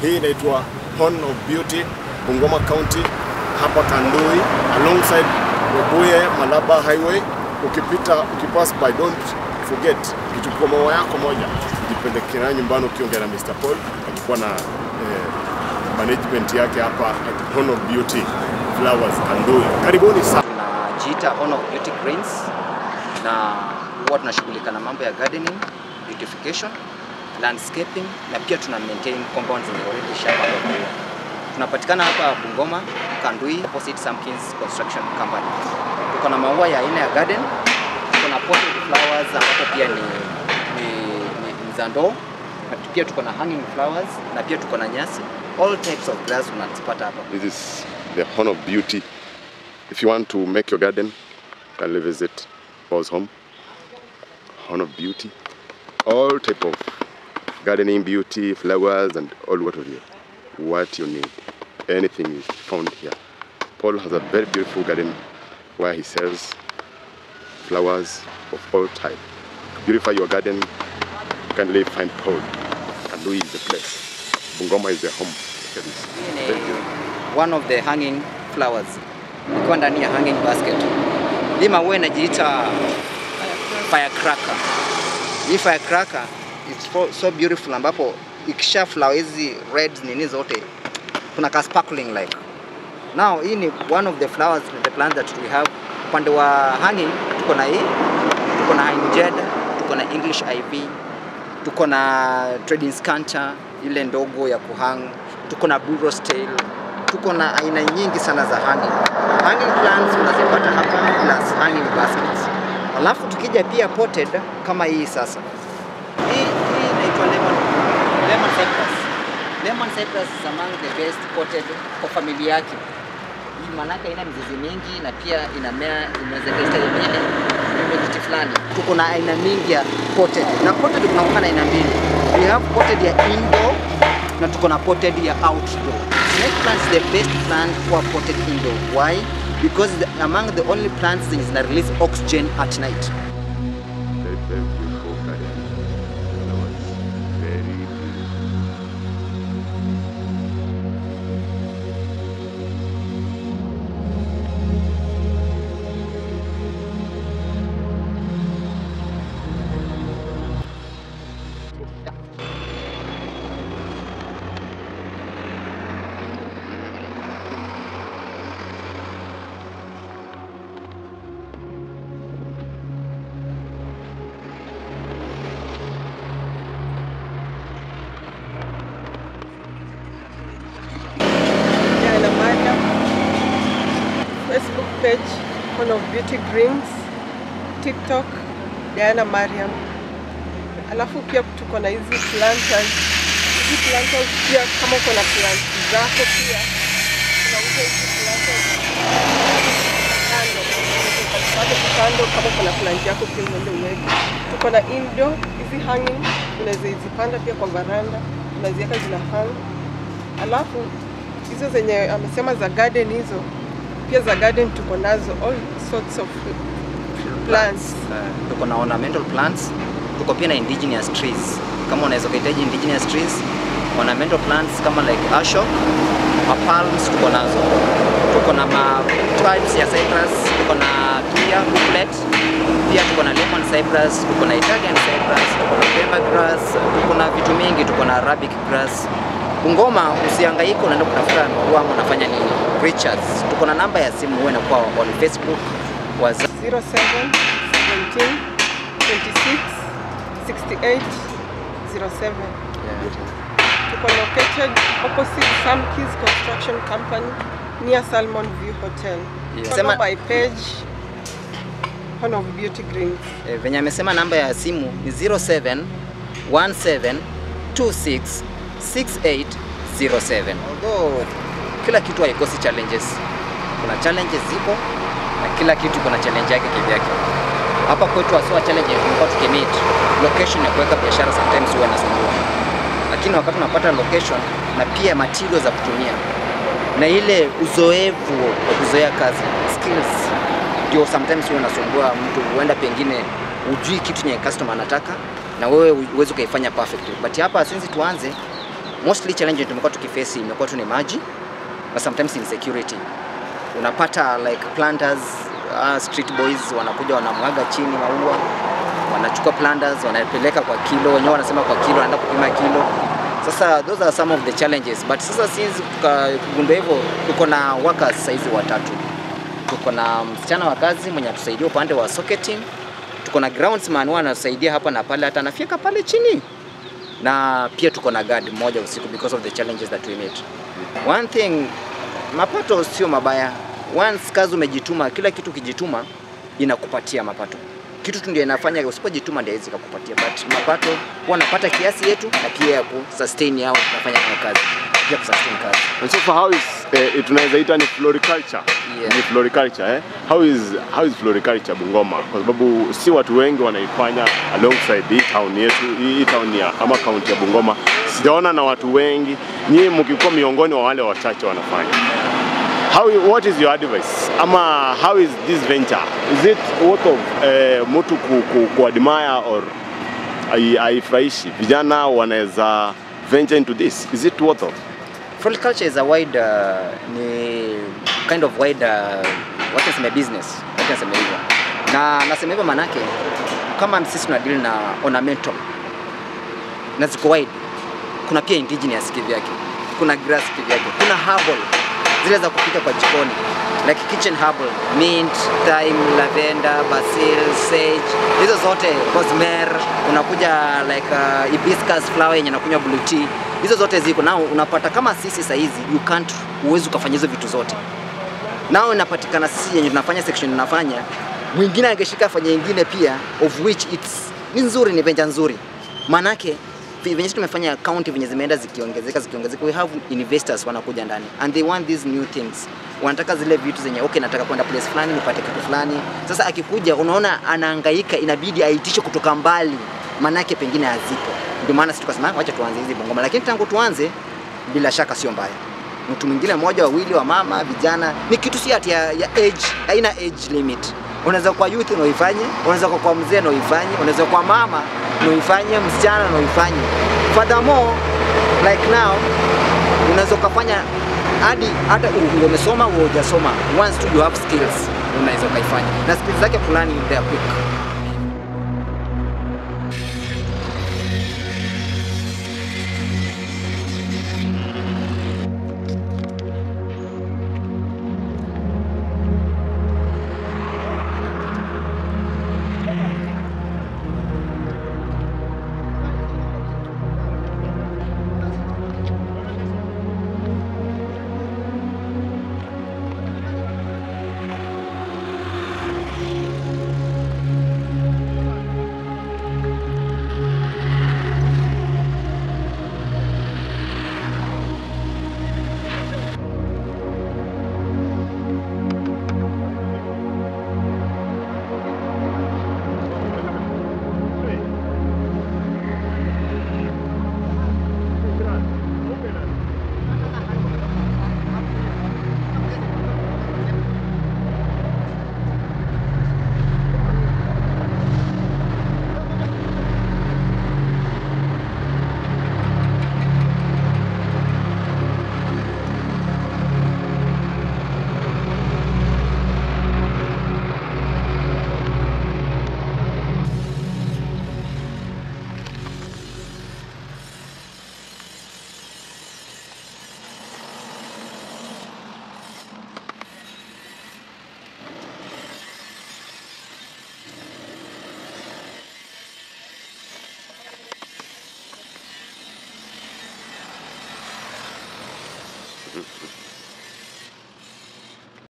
Hii inaitwa Horn of Beauty, Bungoma County, hapa Kandui, alongside Webuye Malaba Highway. Ukipass by, don't forget, kichukua maua yako moja, jipelekea nyumbani ukiongea na Mr. Paul, akikuwa na management yake hapa at Horn of Beauty Flowers Kandui. Karibuni sana. Tunajiita Horn of Beauty Greens na huwa tunashughulika na mambo ya gardening, beautification, landscaping na pia tuna maintain compounds zenye already shamba. Tunapatikana hapa Bungoma, Kandui, opposite Samkins Construction Company. Tuko na maua ya aina ya garden, tuko na potted flowers ambapo pia ni mzando, na pia tuko na hanging flowers na pia tuko na nyasi. All types of grass unazipata hapa. This is the Horn of Beauty. If you want to make your garden, kindly visit Paul's home. Horn of Beauty. All type of gardening, beauty, flowers, and all what you need. Anything is found here. Paul has a very beautiful garden where he sells flowers of all type. To beautify your garden, you can find Paul. Kandui is the place. Bungoma is the home. Look at this. One of the hanging flowers. Iko ndani ya hanging basket. Hii maua inajiita firecracker. Hii firecracker it's so beautiful ambapo ikisha flower hizi reds nini zote kuna ka sparkling like. Now hii ni one of the flowers, the plants that we have. Upande wa hanging tuko na hii, tuko na Injed, tuko na English ivy, tuko na trading scanter ile ndogo ya kuhang, tuko na blue rose tail, tuko na aina nyingi sana za hanging. Hanging plants unazipata hapa plus hanging baskets. Alafu tukija pia potted kama hii sasa. Hii inaitwa lemon cypress. Lemon cypress is among the best potted kwa familia yake. Hii manaka ina mizizi mingi na pia inamea, inaweza kustahimili humidity fulani. Tuko na aina mingi ya potted. Na potted tunakuwa na aina mbili. We have potted ya indoor na tuko na potted ya outdoor. Snake plant is the best plant for potted indoor. Why? Because among the only plants that release oxygen at night. Very beautiful garden. Very beautiful. Facebook page Horn of Beauty Greens, TikTok Diana Mariam. Alafu pia tuko na hizi planters. Hizi planters pia kama uko na plants zako pia tunauza hizi planters kando kama uko na plant yako pia uende uweke. Tuko na indoor hizi hanging, unaweza zipanda pia kwa veranda, unaziweka zina hang. Alafu hizo zenye amesema za garden hizo pia za garden tuko nazo all sorts of plants. Tuko na ornamental plants, tuko pia na indigenous trees. Kama unaweza kuhitaji indigenous trees, ornamental plants kama like ashok, palms tuko nazo. Tuko na types ya cypress, tuko na tuya, hooplet, pia tuko na lemon cypress, tuko na Italian cypress, tuko na pemba grass, tuko na vitu mingi, tuko na Arabic grass. Bungoma usihangaike unaenda kutafuta maua ama unafanya nini. Richards. Tuko na namba ya simu wewe na kwa on Facebook wa 07 17 26 68 07. Tuko located opposite Samkins Construction Company near Salmon View Hotel. Follow my page Horn of Beauty Greens. Venye amesema namba ya simu ni 07 17 26 6807. Although kila kitu haikosi challenges. Kuna challenges zipo na kila kitu kuna challenge yake kivyake. Hapa kwetu aswa challenge tulikuwa tukimit location ya kuweka biashara sometimes huwa inasumbua. Lakini wakati unapata location na pia materials za kutumia na ile uzoefu wa kuzoea kazi, skills, ndio sometimes huwa inasumbua mtu. Huenda pengine ujui kitu nye customer anataka na wewe uweze kuifanya perfectly. But hapa since tuanze Mostly challenge tumekuwa tukiface imekuwa tu ni maji na sometimes insecurity. Unapata like planters, street boys wanakuja wanamwaga chini maua, wanachukua planters wanapeleka kwa kilo, wenyewe wanasema kwa kilo, wanaenda kupima kilo. Sasa those are some of the challenges, but sasa since kugundua hivyo tuko na workers saizi watatu. Tuko na msichana wa kazi mwenye atusaidia upande wa socketing, tuko na groundsman anasaidia hapa na pale, hata anafika pale chini, na pia tuko na guard mmoja usiku because of the challenges that we meet. One thing, mapato sio mabaya. Once kazi umejituma, kila kitu kijituma inakupatia mapato. Kitu tu ndio inafanya usipojituma ndio hizi kukupatia, but mapato wanapata kiasi yetu na pia ya kusustain yao tunafanya nayo kazi. Pia kusustain kazi. And so for how is tunaweza ita ni floriculture. Yeah. Ni floriculture How is floriculture Bungoma? Kwa sababu si watu wengi wanaifanya alongside hii town yetu, hii town ya ama county ya Bungoma. Sijaona na watu wengi. Nyinyi mkikuwa miongoni wa wale wachache wanafanya. What is your advice? Ama how is this venture? Is it worth of mtu kuadmire or haifurahishi? Vijana wanaweza venture into this. Is it worth of? Floriculture is a wide kind of wide what is my business? What is my na nasema hivyo manake kama sisi tuna deal na ornamental na ziko wide. Kuna pia indigenous kivyake, kuna grass kivyake, kuna herbal zile za kupika kwa jikoni like kitchen herbal, mint, thyme, lavender, basil, sage, hizo zote, rosemary, unakuja like hibiscus flower yenye nakunywa blue tea, hizo zote ziko nao. Unapata kama sisi saizi uwezi ukafanya hizo vitu zote. Nao inapatikana sisi yenye tunafanya section tunafanya, mwingine angeshika afanye nyingine pia, of which ni nzuri, ni venture nzuri. Manake venye tumefanya county venye zimeenda zikiongezeka, we have investors wanakuja ndani and they want these new things. Wanataka zile vitu zenye okay, nataka kwenda place fulani nipate kitu fulani. Sasa akikuja unaona anahangaika, inabidi aitishe kutoka mbali, manake pengine hazipo. Ndio maana sisi tukasema acha tuanze hizi Bungoma, lakini tangu tuanze bila shaka sio mbaya. Mtu mwingine mmoja, wawili, wa mama, vijana, ni kitu si ati ya age, haina age limit. Unaweza kwa youth na uifanye, unaweza kwa mzee na uifanye, unaweza kwa mama na uifanye, msichana na uifanye. Furthermore, like now, unaweza kufanya hata umesoma au hujasoma, once you have skills unaweza kuifanya. Na skills zake fulani they are quick.